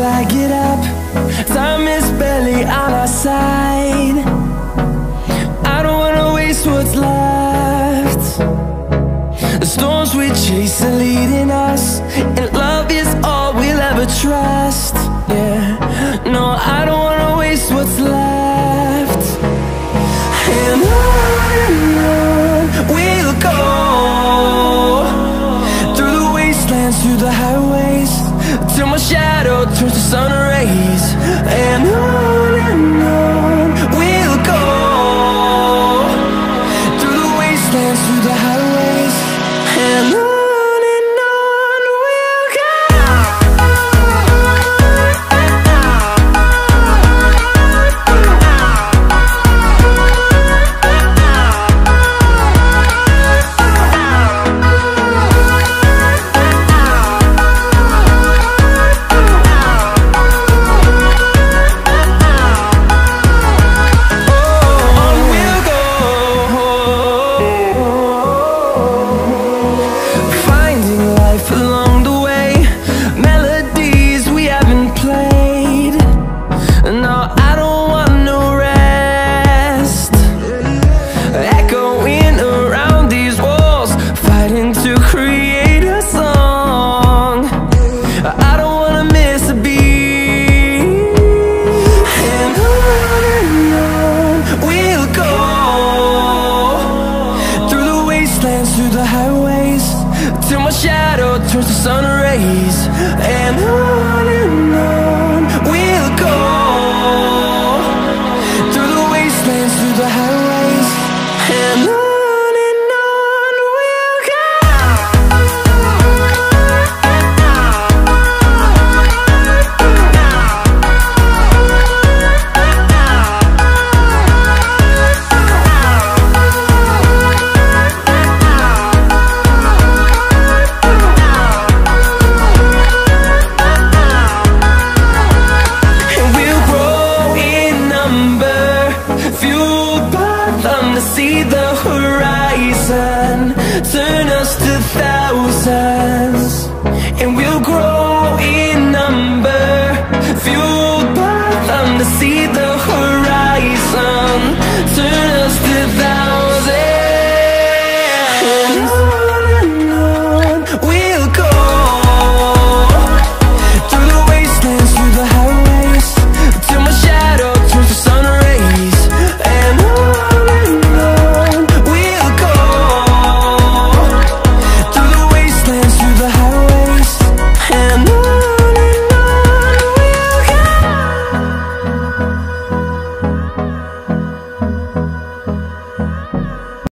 I get up, time is barely on our side. I don't wanna waste what's left. The storms we chase are leading us, and love is all we'll ever trust. Yeah, no, I don't wanna waste what's left. And on we'll go, through the wastelands, through the highways, till my shadow turns to sun rays. And on we'll go, through the wastelands, through the highways, and on we'll go. Through the highways, till my shadow turns to sun rays. And on we'll go, through the wastelands, through the highways, and on. See the horizon turn us to thousands, and we'll grow in number, fueled by them. To see the horizon turn